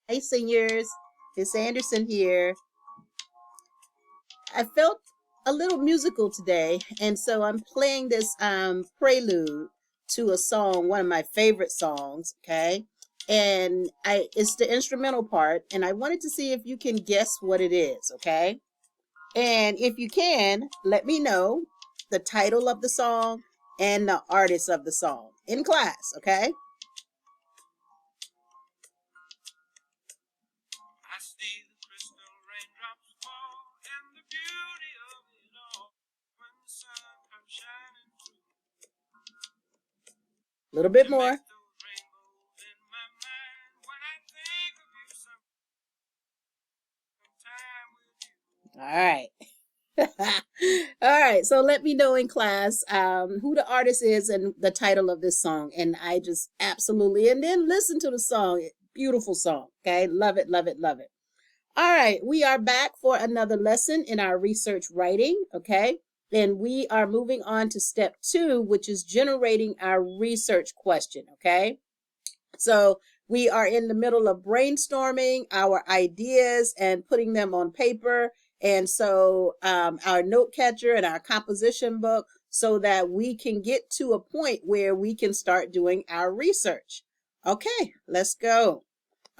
Hey, seniors. Miss Anderson here. I felt a little musical today, and so I'm playing this prelude to a song, one of my favorite songs. Okay, and I it's the instrumental part, and I wanted to see if you can guess what it is. Okay, and if you can, let me know the title of the song and the artist of the song in class. Okay. I see the crystal raindrops fall and the beauty of it all when the sun comes shining through. A little bit more. All right. All right. So let me know in class who the artist is and the title of this song. And I just absolutely, and then listen to the song. Beautiful song. Okay. Love it, love it, love it. All right, we are back for another lesson in our research writing, okay? And we are moving on to step 2, which is generating our research question, okay? So we are in the middle of brainstorming our ideas and putting them on paper. And so our note catcher and our composition book so that we can get to a point where we can start doing our research. Okay, let's go.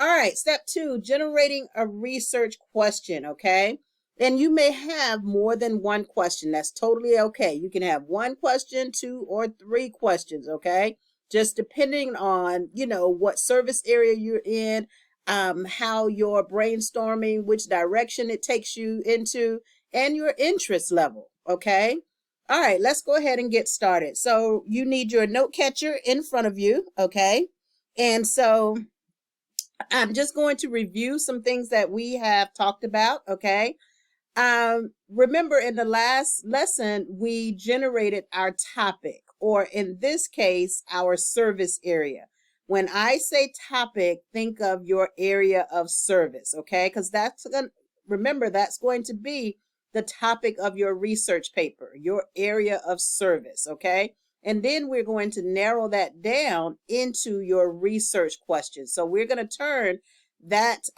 All right, step 2, generating a research question, okay? And you may have more than one question. That's totally okay. You can have one question, 2 or 3 questions, okay? Just depending on, what service area you're in, how you're brainstorming, which direction it takes you into, and your interest level, okay? All right, let's go ahead and get started. So you need your note catcher in front of you, okay? And so I'm just going to review some things that we have talked about, okay? Remember in the last lesson, we generated our topic, or in this case, our service area. When I say topic, think of your area of service, okay? Because remember, that's going to be the topic of your research paper, your area of service, okay? And then we're going to narrow that down into your research questions. So we're going to turn that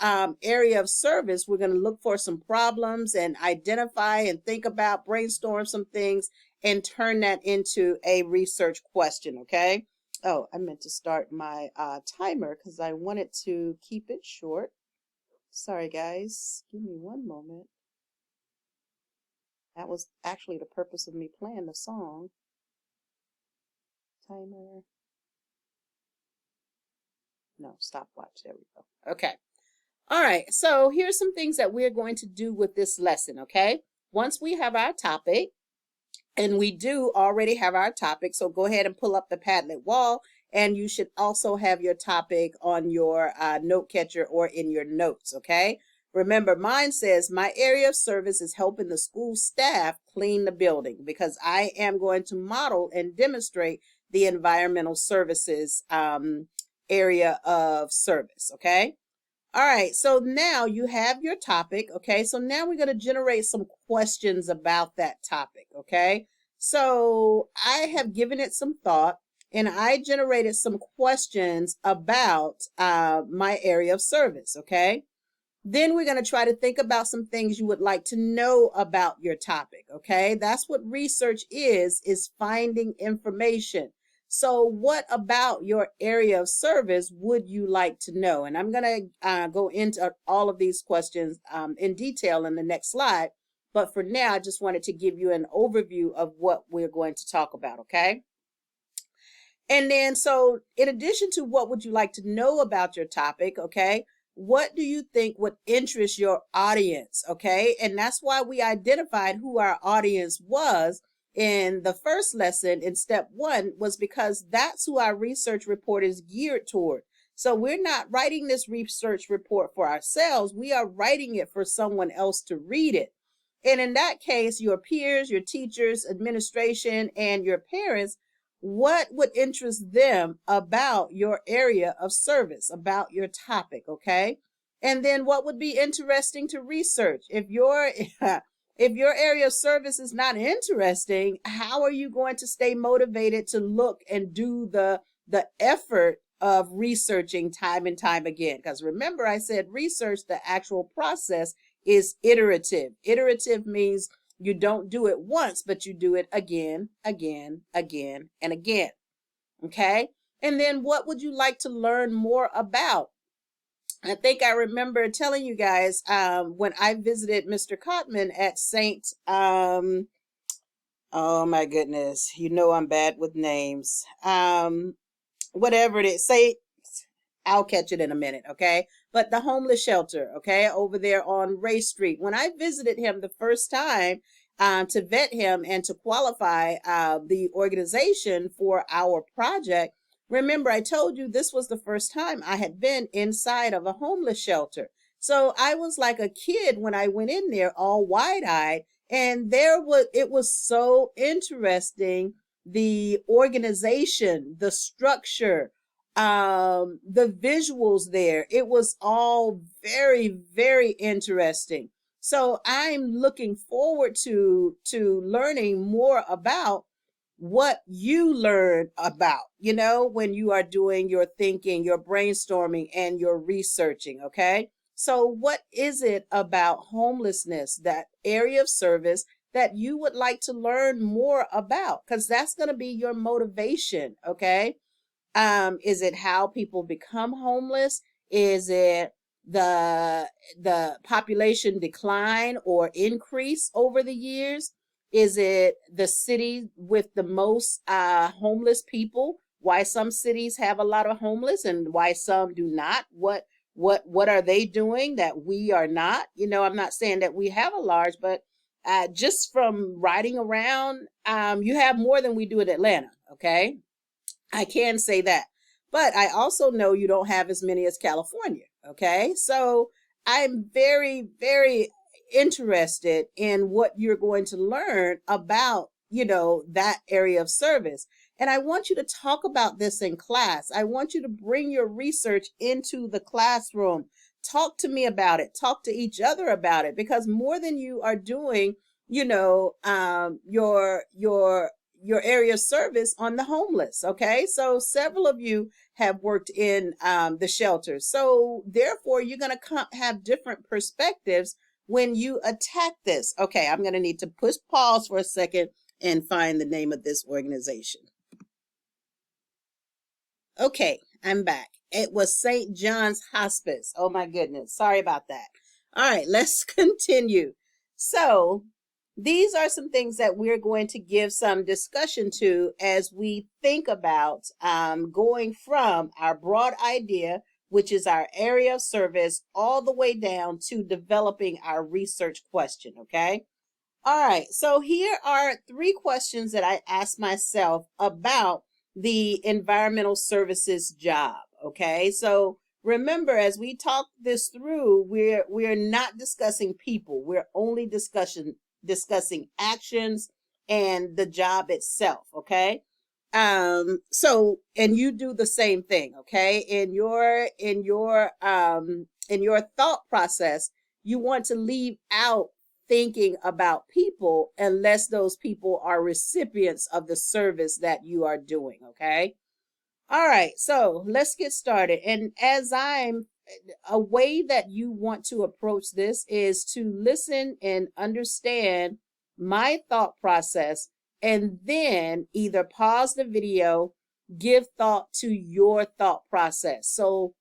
area of service, we're going to look for some problems and identify and think about, brainstorm some things, and turn that into a research question, okay? Oh, I meant to start my timer because I wanted to keep it short. Sorry, guys. Give me one moment. That was actually the purpose of me playing the song. Timer. No, stopwatch. There we go. Okay. All right. So here's some things that we're going to do with this lesson, okay? Once we have our topic, and we do already have our topic, so go ahead and pull up the Padlet wall, and you should also have your topic on your note catcher or in your notes, okay? Remember, mine says my area of service is helping the school staff clean the building because I am going to model and demonstrate the environmental services area of service, okay? All right, so now you have your topic, okay? So now we're going to generate some questions about that topic, okay? So I have given it some thought and I generated some questions about my area of service, okay? Then we're going to try to think about some things you would like to know about your topic, okay? That's what research is finding information. So what about your area of service would you like to know? And I'm going to go into all of these questions in detail in the next slide. But for now, I just wanted to give you an overview of what we're going to talk about, okay? And then, so in addition to what would you like to know about your topic, okay? What do you think would interest your audience, okay? And that's why we identified who our audience was in the first lesson in step 1 was because that's who our research report is geared toward. So we're not writing this research report for ourselves. We are writing it for someone else to read it. And in that case, your peers, your teachers, administration, and your parents, what would interest them about your area of service, about your topic, okay? And then what would be interesting to research? If your if your area of service is not interesting, how are you going to stay motivated to look and do the effort of researching time and time again. Because remember, I said research, the actual process is iterative. Iterative means you don't do it once, but you do it again, again, again, and again. Okay. And then what would you like to learn more about? I think I remember telling you guys when I visited Mr. Cotman at St. Oh my goodness, you know I'm bad with names. Whatever it is, say, I'll catch it in a minute, okay? But the homeless shelter, okay, over there on Ray Street. When I visited him the first time to vet him and to qualify the organization for our project, remember I told you this was the first time I had been inside of a homeless shelter. So I was like a kid when I went in there, all wide-eyed, and it was so interesting, the organization, the structure, the visuals there. It was all very, very interesting. So I'm looking forward to learning more about what you learn about, when you are doing your thinking, your brainstorming, and your researching. Okay. So what is it about homelessness, that area of service, that you would like to learn more about? Because that's going to be your motivation. Okay. Is it how people become homeless? Is it the population decline or increase over the years? Is it the city with the most homeless people? Why some cities have a lot of homeless and why some do not? What are they doing that we are not? I'm not saying that we have a large, but just from riding around, you have more than we do in Atlanta. Okay. I can say that. But I also know you don't have as many as California. Okay. So I'm very, very interested in what you're going to learn about, that area of service. And I want you to talk about this in class. I want you to bring your research into the classroom. Talk to me about it. Talk to each other about it, because more than you are doing, your area of service on the homeless. Okay. So several of you have worked in the shelters. So therefore, you're going to have different perspectives when you attack this. Okay. I'm going to need to push pause for a second and find the name of this organization. Okay. I'm back. It was St. John's Hospice. Oh my goodness. Sorry about that. All right. Let's continue. So these are some things that we're going to give some discussion to as we think about going from our broad idea, which is our area of service, all the way down to developing our research question. Okay. All right. So here are 3 questions that I asked myself about the environmental services job. Okay. So remember, as we talk this through, we're not discussing people. We're only discussing actions and the job itself. Okay. So, and you do the same thing. Okay. In your thought process, you want to leave out thinking about people unless those people are recipients of the service that you are doing. Okay. All right. So let's get started. And a way that you want to approach this is to listen and understand my thought process, and then either pause the video, give thought to your thought process. So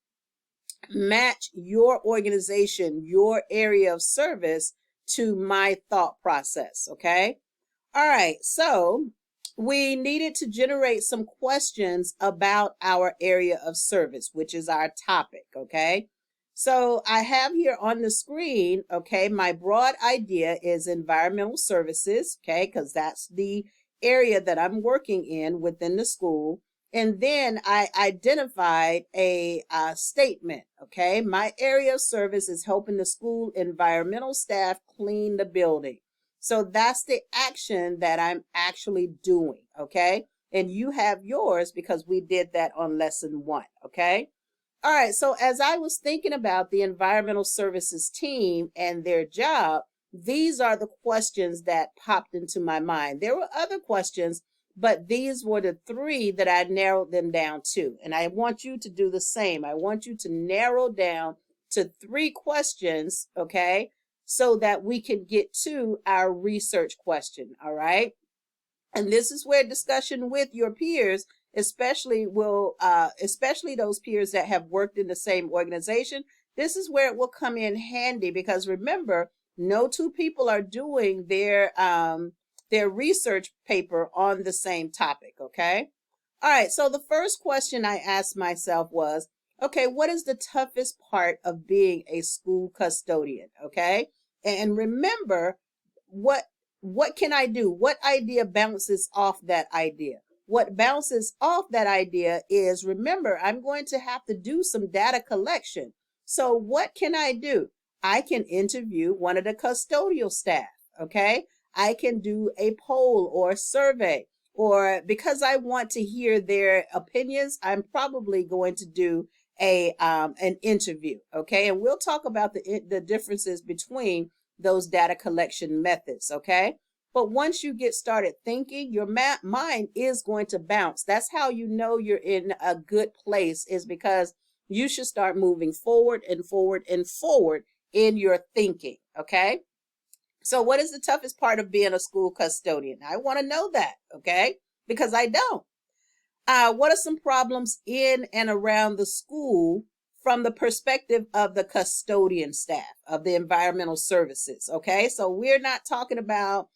match your organization, your area of service to my thought process. Okay. All right. So we needed to generate some questions about our area of service, which is our topic. Okay. So I have here on the screen, okay, my broad idea is environmental services, okay, because that's the area that I'm working in within the school. And then I identified a statement, okay? My area of service is helping the school environmental staff clean the building. So that's the action that I'm actually doing, okay? And you have yours because we did that on lesson 1, okay? All right, so as I was thinking about the environmental services team and their job, these are the questions that popped into my mind. There were other questions, but these were the three that I narrowed them down to. And I want you to do the same. I want you to narrow down to 3 questions, okay, so that we can get to our research question, all right? And this is where discussion with your peers, especially those peers that have worked in the same organization, this is where it will come in handy, because remember, no two people are doing their research paper on the same topic, okay? All right, so the first question I asked myself was, okay, what is the toughest part of being a school custodian, okay? And remember, what what can I do? What idea bounces off that idea? What bounces off that idea is, remember, I'm going to have to do some data collection. So what can I do? I can interview one of the custodial staff, okay? I can do a poll or a survey, or because I want to hear their opinions, I'm probably going to do an interview, okay? And we'll talk about the differences between those data collection methods, okay? But once you get started thinking, your mind is going to bounce. That's how you know you're in a good place, is because you should start moving forward and forward and forward in your thinking, okay? So what is the toughest part of being a school custodian? I want to know that, okay? Because I don't. What are some problems in and around the school from the perspective of the custodian staff of the environmental services? Okay, so we're not talking about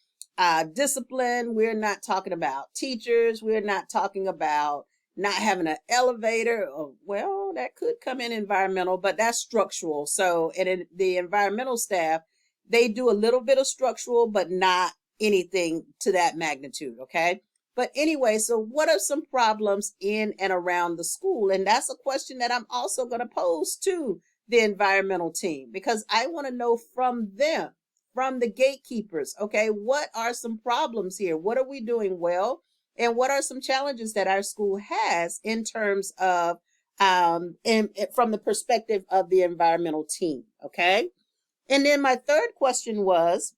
discipline. We're not talking about teachers. We're not talking about not having an elevator. Well, that could come in environmental, but that's structural. So, and in the environmental staff, they do a little bit of structural, but not anything to that magnitude. Okay. But anyway, so what are some problems in and around the school? And that's a question that I'm also going to pose to the environmental team, because I want to know from them, from the gatekeepers, okay, what are some problems here? What are we doing well? And what are some challenges that our school has in terms of, from the perspective of the environmental team, okay? And then my third question was,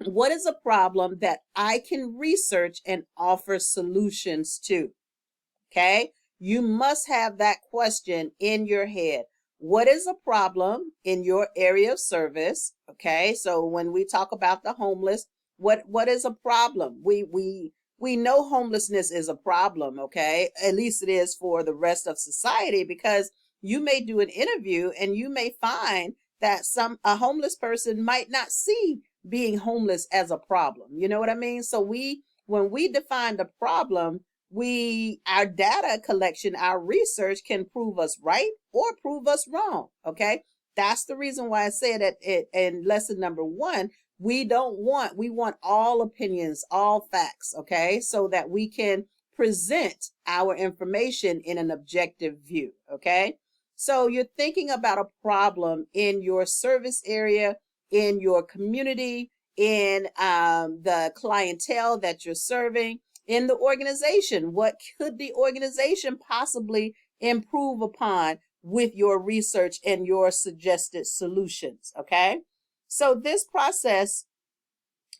what is a problem that I can research and offer solutions to? Okay. You must have that question in your head. What is a problem in your area of service? Okay. So when we talk about the homeless, what is a problem? We know homelessness is a problem. Okay. At least it is for the rest of society, because you may do an interview and you may find that a homeless person might not see being homeless as a problem. You know what I mean? So when we define the problem, our data collection, our research can prove us right or prove us wrong. Okay. That's the reason why I said that in lesson number 1, we want all opinions, all facts. Okay. So that we can present our information in an objective view. Okay. So you're thinking about a problem in your service area, in your community, in the clientele that you're serving, in the organization. What could the organization possibly improve upon with your research and your suggested solutions? Okay. So this process,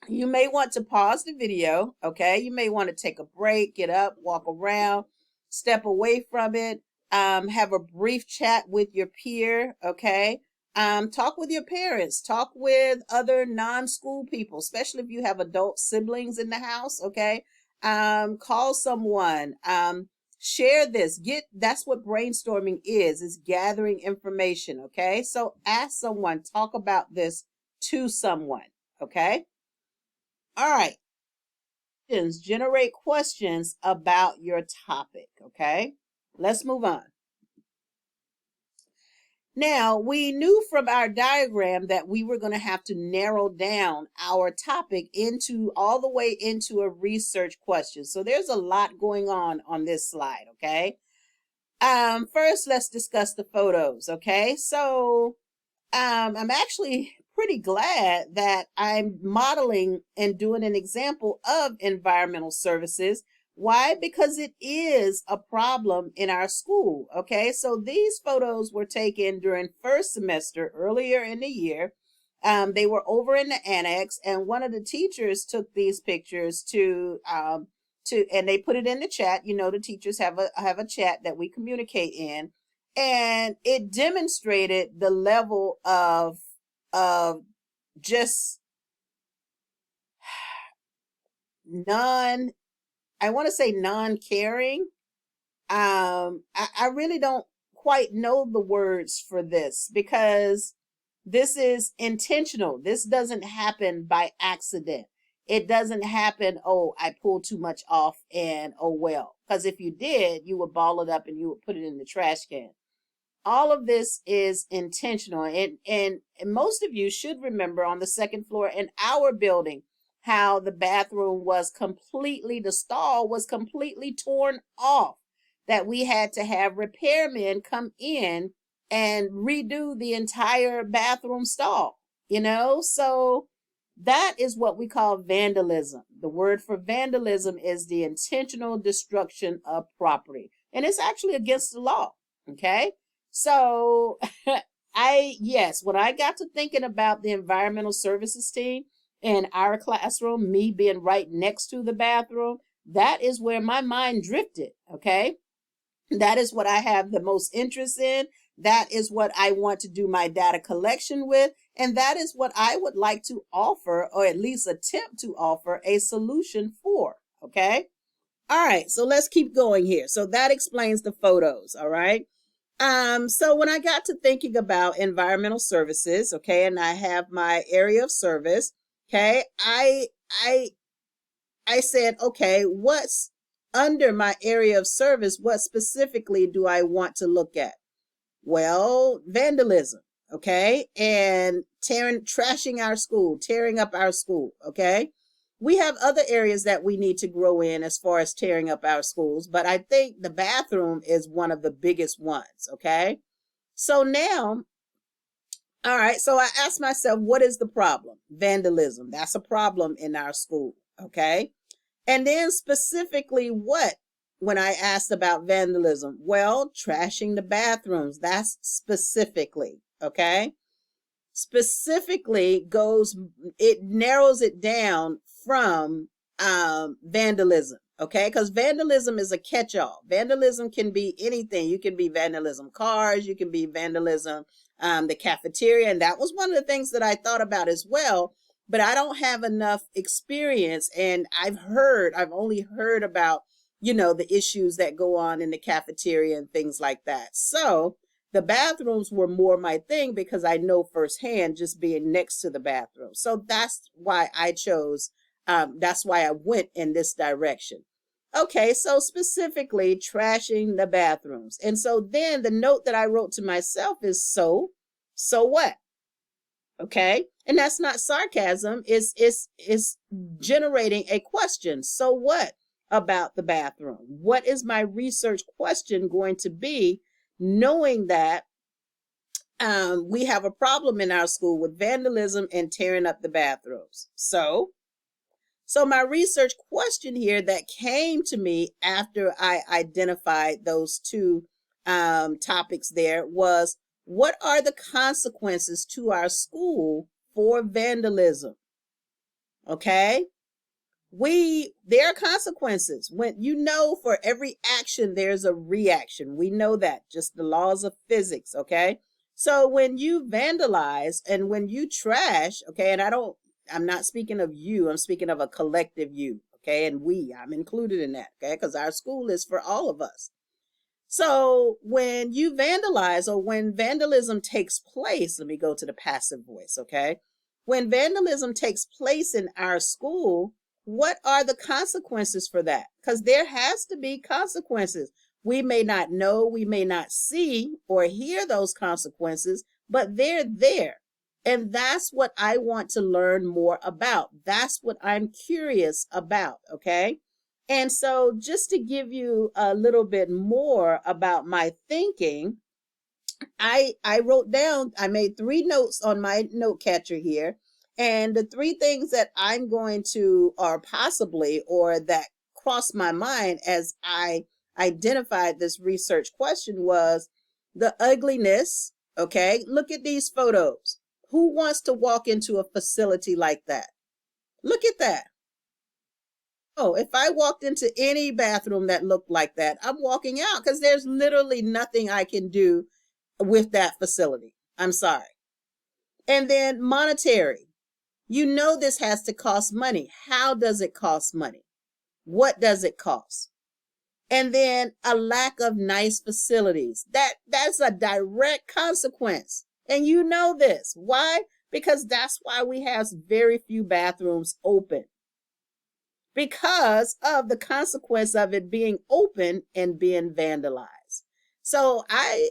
you may want to pause the video. Okay. You may want to take a break, get up, walk around, step away from it, have a brief chat with your peer. Okay. Talk with your parents, talk with other non-school people, especially if you have adult siblings in the house. Okay. Call someone, share this, that's what brainstorming is gathering information. Okay. So ask someone, talk about this to someone. Okay. All right. Generate questions about your topic. Okay. Let's move on. Now, we knew from our diagram that we were going to have to narrow down our topic all the way into a research question. So there's a lot going on this slide, okay? First, let's discuss the photos, okay? So I'm actually pretty glad that I'm modeling and doing an example of environmental services. Why? Because it is a problem in our school. Okay, so these photos were taken during first semester earlier in the year. They were over in the annex, and one of the teachers took these pictures to and they put it in the chat. You know, the teachers have a chat that we communicate in, and it demonstrated the level of just I want to say non-caring. I really don't quite know the words for this, because this is intentional. This doesn't happen by accident. It doesn't happen, oh, I pulled too much off and oh well. Because if you did, you would ball it up and you would put it in the trash can. All of this is intentional. And most of you should remember on the second floor in our building how the bathroom was completely, the stall was completely torn off, that we had to have repairmen come in and redo the entire bathroom stall, you know? So that is what we call vandalism. The word for vandalism is the intentional destruction of property. And it's actually against the law, okay? So yes, when I got to thinking about the environmental services team in our classroom, me being right next to the bathroom, that is where my mind drifted, okay? That is what I have the most interest in. That is what I want to do my data collection with. And that is what I would like to offer, or at least attempt to offer a solution for, okay? All right, so let's keep going here. So that explains the photos, all right? So when I got to thinking about environmental services, okay, and I have my area of service, okay, I said, okay, what's under my area of service? What specifically do I want to look at? Well, vandalism, okay, and trashing our school, tearing up our school, okay. We have other areas that we need to grow in as far as tearing up our schools, but I think the bathroom is one of the biggest ones, okay? So now, all right, so I asked myself, what is the problem? Vandalism. That's a problem in our school, okay? And then specifically what, when I asked about vandalism? Well, trashing the bathrooms. That's specifically, okay? Specifically it narrows it down from vandalism, okay? Because vandalism is a catch-all. Vandalism can be anything. You can be vandalism cars, you can be vandalism the cafeteria, and that was one of the things that I thought about as well, but I don't have enough experience, and I've only heard about, you know, the issues that go on in the cafeteria and things like that. So the bathrooms were more my thing because I know firsthand just being next to the bathroom. So that's why I chose, that's why I went in this direction. Okay, so specifically trashing the bathrooms. And so then the note that I wrote to myself is, so what? Okay, and that's not sarcasm, it's generating a question. So what about the bathroom? What is my research question going to be, knowing that we have a problem in our school with vandalism and tearing up the bathrooms? So my research question here that came to me after I identified those two topics there was, what are the consequences to our school for vandalism? Okay, there are consequences. When you know, for every action there's a reaction. We know that, just the laws of physics, okay? So when you vandalize and when you trash, okay, and I'm not speaking of you, I'm speaking of a collective you, okay? And I'm included in that, okay? Because our school is for all of us. So when you vandalize, or when vandalism takes place, let me go to the passive voice, okay? When vandalism takes place in our school, what are the consequences for that? Because there has to be consequences. We may not know, we may not see or hear those consequences, but they're there. And that's what I want to learn more about. That's what I'm curious about, okay? And so just to give you a little bit more about my thinking, I wrote down, I made 3 notes on my note catcher here. And the 3 things that I'm going to, or possibly, or that crossed my mind as I identified this research question was the ugliness, okay? Look at these photos. Who wants to walk into a facility like that? Look at that. Oh, if I walked into any bathroom that looked like that, I'm walking out because there's literally nothing I can do with that facility. I'm sorry. And then monetary. You know this has to cost money. How does it cost money? What does it cost? And then a lack of nice facilities. That's a direct consequence. And you know this. Why? Because that's why we have very few bathrooms open. Because of the consequence of it being open and being vandalized. So I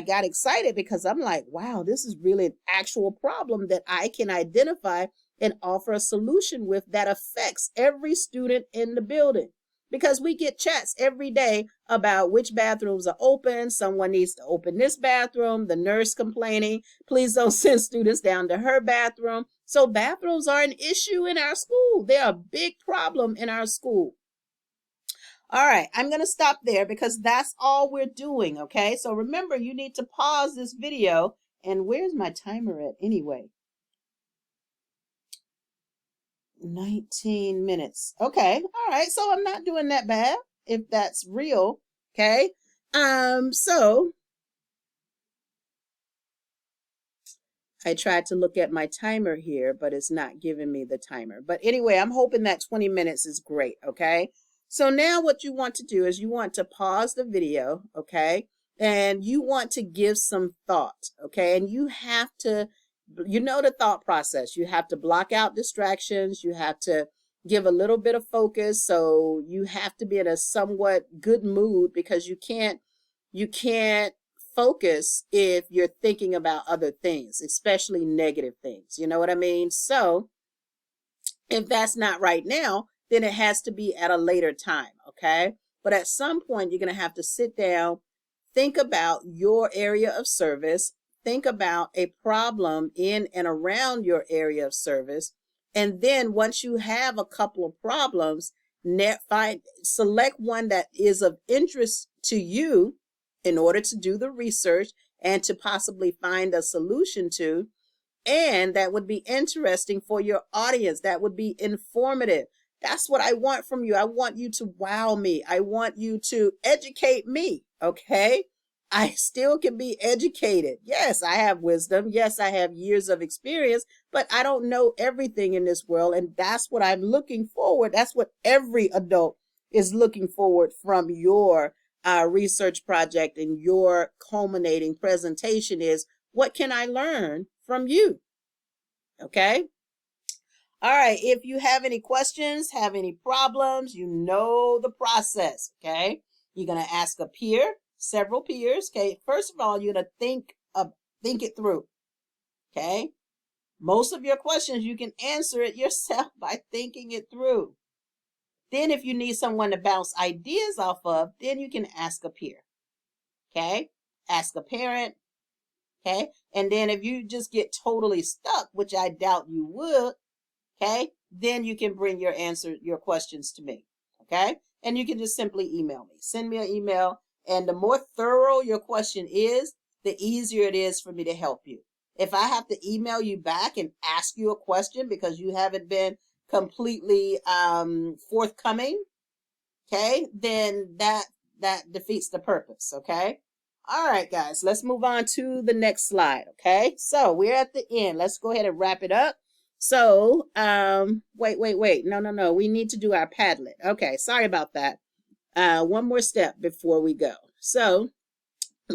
got excited because I'm like, wow, this is really an actual problem that I can identify and offer a solution with that affects every student in the building. Because we get chats every day about which bathrooms are open. Someone needs to open this bathroom. The nurse complaining, please don't send students down to her bathroom. So bathrooms are an issue in our school. They're a big problem in our school. All right, I'm going to stop there because that's all we're doing, okay? So remember, you need to pause this video. And where's my timer at anyway? 19 minutes. Okay, all right, so I'm not doing that bad if that's real, okay? So I tried to look at my timer here, but it's not giving me the timer. But anyway, I'm hoping that 20 minutes is great, okay? So now what you want to do is you want to pause the video, okay? And you want to give some thought, okay? And you have to, you know the thought process. You have to block out distractions. You have to give a little bit of focus. So you have to be in a somewhat good mood because you can't focus if you're thinking about other things, especially negative things. You know what I mean? So if that's not right now, then it has to be at a later time. Okay. But at some point, you're going to have to sit down, think about your area of service, think about a problem in and around your area of service. And then once you have a couple of problems, select one that is of interest to you in order to do the research and to possibly find a solution to, and that would be interesting for your audience, that would be informative. That's what I want from you. I want you to wow me. I want you to educate me, okay? I still can be educated. Yes, I have wisdom. Yes, I have years of experience, but I don't know everything in this world, and that's what I'm looking forward. That's what every adult is looking forward from your research project, and your culminating presentation is, what can I learn from you? Okay. All right. If you have any questions, have any problems, you know the process. Okay. You're going to ask a peer, several peers. Okay. First of all, you're going to think it through. Okay. Most of your questions, you can answer it yourself by thinking it through. Then if you need someone to bounce ideas off of, then you can ask a peer. Okay. Ask a parent. Okay. And then if you just get totally stuck, which I doubt you would, okay, then you can bring your questions to me. Okay. And you can just simply email me. Send me an email. And the more thorough your question is, the easier it is for me to help you. If I have to email you back and ask you a question because you haven't been completely forthcoming, okay, then that defeats the purpose. Okay. All right, guys, let's move on to the next slide. Okay, so we're at the end. Let's go ahead and wrap it up. So wait, no, we need to do our Padlet. Okay, sorry about that. One more step before we go. So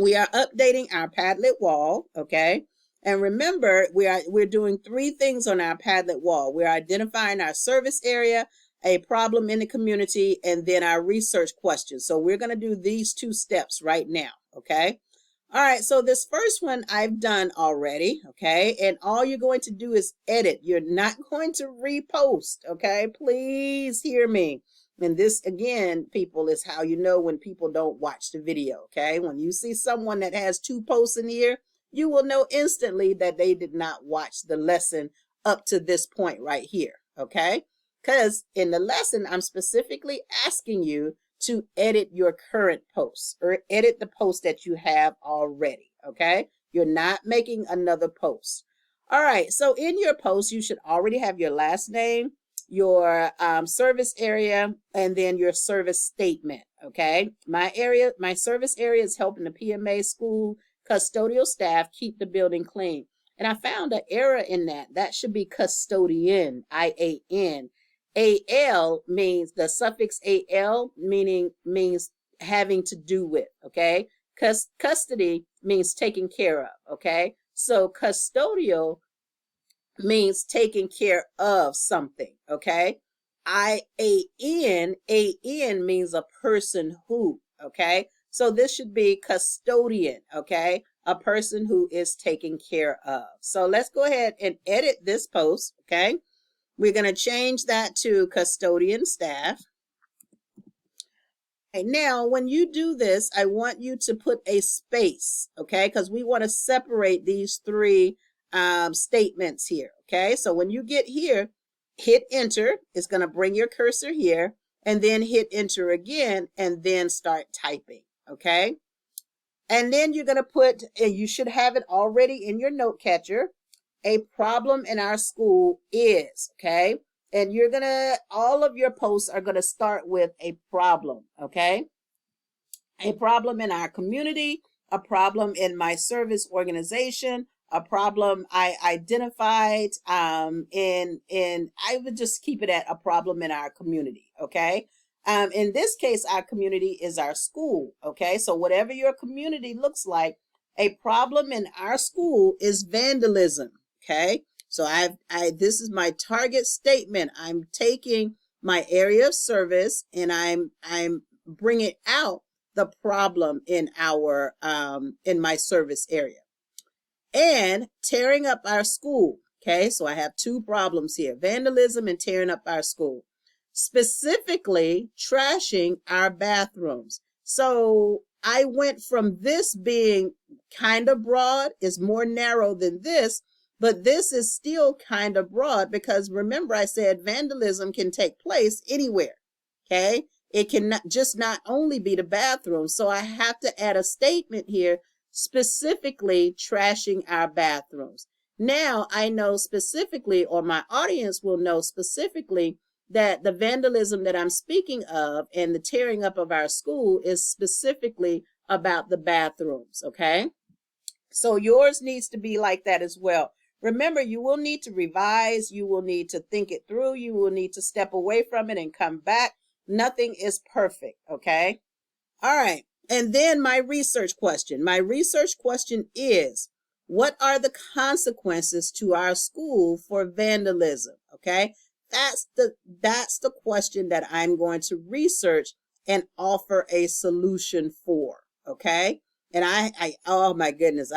we are updating our Padlet wall. Okay, and remember, we're doing 3 things on our Padlet wall. We're identifying our service area, a problem in the community, and then our research questions. So we're going to do these 2 steps right now. Okay. All right. So this first one I've done already. Okay. And all you're going to do is edit. You're not going to repost. Okay. Please hear me. And this, again, people, is how you know when people don't watch the video. Okay. When you see someone that has 2 posts in here, you will know instantly that they did not watch the lesson up to this point right here. Okay. Because in the lesson, I'm specifically asking you to edit your current posts or edit the post that you have already. Okay. You're not making another post. All right. So in your post, you should already have your last name, your service area, and then your service statement. Okay, my service area is helping the PMA school custodial staff keep the building clean. And I found an error in that. That should be custodian, IAN. AL means the suffix AL means having to do with. Okay, custody means taken care of. Okay, so custodial means taking care of something. Okay, AN means a person who. Okay, so this should be custodian. Okay, a person who is taken care of. So let's go ahead and edit this post. Okay, we're going to change that to custodian staff. Okay, now when you do this, I want you to put a space. Okay, because we want to separate these three statements here. Okay, so when you get here, hit enter. It's going to bring your cursor here, and then hit enter again, and then start typing. Okay, and then you're going to put, and you should have it already in your note catcher, a problem in our school is. Okay, and you're going to, all of your posts are going to start with a problem. Okay, a problem in our community, a problem in my service organization, a problem I identified in I would just keep it at a problem in our community. Okay, in this case, our community is our school. Okay, so whatever your community looks like, a problem in our school is vandalism. Okay, so this is my target statement. I'm taking my area of service and I'm bringing out the problem in our in my service area. And tearing up our school. Okay, so I have two problems here: vandalism and tearing up our school. Specifically, trashing our bathrooms. So I went from this being kind of broad, is more narrow than this, but this is still kind of broad because remember I said vandalism can take place anywhere. Okay, it can not only be the bathroom. So I have to add a statement here specifically trashing our bathrooms. Now I know specifically, or my audience will know specifically, that the vandalism that I'm speaking of and the tearing up of our school is specifically about the bathrooms. Okay, so yours needs to be like that as well. Remember, you will need to revise, you will need to think it through, you will need to step away from it and come back. Nothing is perfect. Okay, all right. And then my research question. My research question is, what are the consequences to our school for vandalism? Okay, that's the question that I'm going to research and offer a solution for. Okay, and I oh my goodness,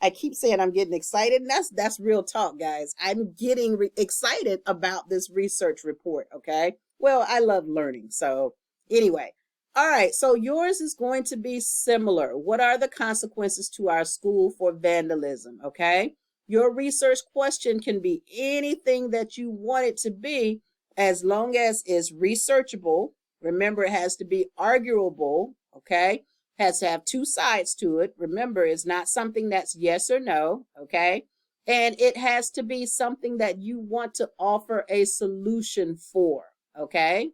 I keep saying I'm getting excited, and that's real talk, guys. I'm getting excited about this research report. Okay, well, I love learning, so anyway. All right, so yours is going to be similar. What are the consequences to our school for vandalism? Okay, your research question can be anything that you want it to be, as long as it's researchable. Remember, it has to be arguable. Okay, has to have two sides to it. Remember, it's not something that's yes or no. Okay, and it has to be something that you want to offer a solution for. Okay,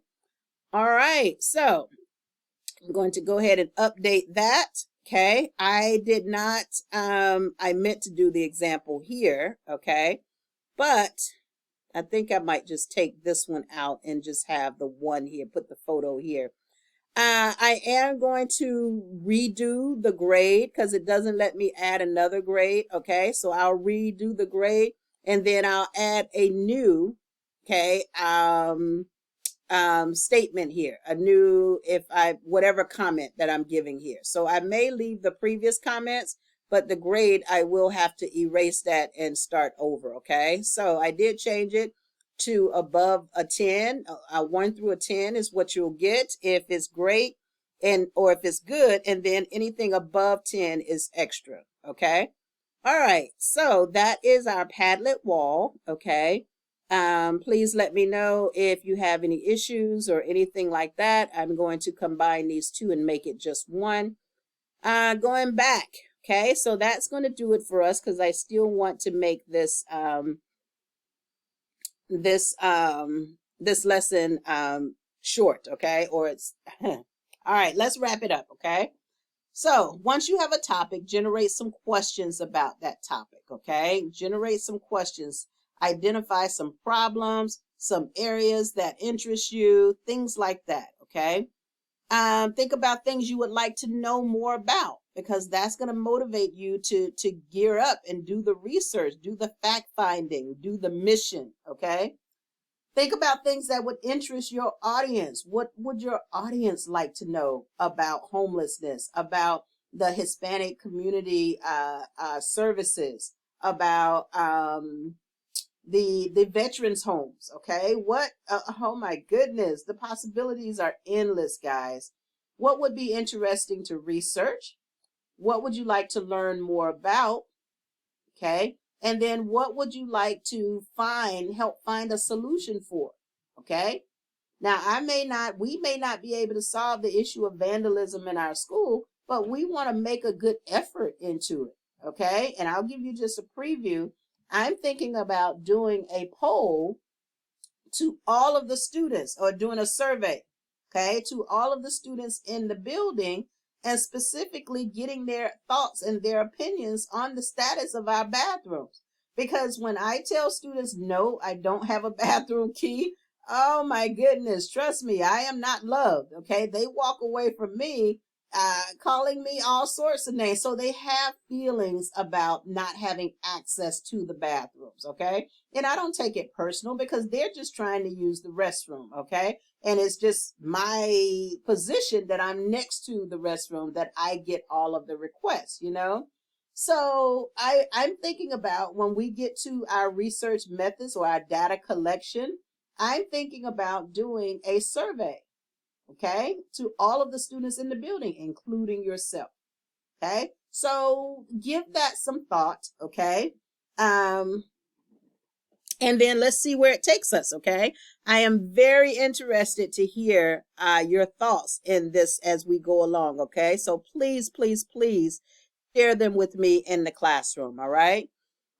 all right, so I'm going to go ahead and update that. Okay, I did not, I meant to do the example here. Okay, but I think I might just take this one out and just have the one here, put the photo here. I am going to redo the grade because it doesn't let me add another grade. Okay, so I'll redo the grade and then I'll add a new, okay, statement here, a new, whatever comment that I'm giving here. So I may leave the previous comments, but the grade, I will have to erase that and start over. Okay, so I did change it to above a 10. A 1 through a 10 is what you'll get if it's great, or if it's good, and then anything above 10 is extra. Okay, all right, so that is our Padlet wall. Okay, please let me know if you have any issues or anything like that. I'm going to combine these two and make it just one. Going back. Okay, so that's going to do it for us because I still want to make this this lesson short, okay? Or it's all right, let's wrap it up, okay? So once you have a topic, generate some questions about that topic, okay? Generate some questions, identify some problems, some areas that interest you, things like that, okay? Think about things you would like to know more about, because that's going to motivate you to gear up and do the research, do the fact finding, do the mission, okay? Think about things that would interest your audience. What would your audience like to know about homelessness, about the Hispanic community services, about the veterans homes? Okay, what? Oh my goodness, the possibilities are endless, guys. What would be interesting to research? What would you like to learn more about? Okay. And then what would you like to help find a solution for? Okay. Now, we may not be able to solve the issue of vandalism in our school, but we want to make a good effort into it. Okay. And I'll give you just a preview. I'm thinking about doing a poll to all of the students, or doing a survey, okay, to all of the students in the building, and specifically getting their thoughts and their opinions on the status of our bathrooms. Because when I tell students, no, I don't have a bathroom key, oh my goodness, trust me, I am not loved, okay? They walk away from me calling me all sorts of names. So they have feelings about not having access to the bathrooms, okay? And I don't take it personal, because they're just trying to use the restroom, okay? And it's just my position that I'm next to the restroom that I get all of the requests, you know? So I'm thinking about, when we get to our research methods or our data collection, I'm thinking about doing a survey, okay, to all of the students in the building, including yourself. Okay, so give that some thought, okay? And then let's see where it takes us, okay? I am very interested to hear your thoughts in this as we go along, okay? So please, please, please share them with me in the classroom, all right?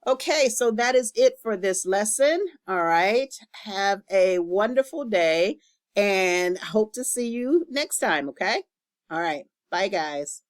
Okay, so that is it for this lesson, all right? Have a wonderful day, and hope to see you next time, okay? All right, bye, guys.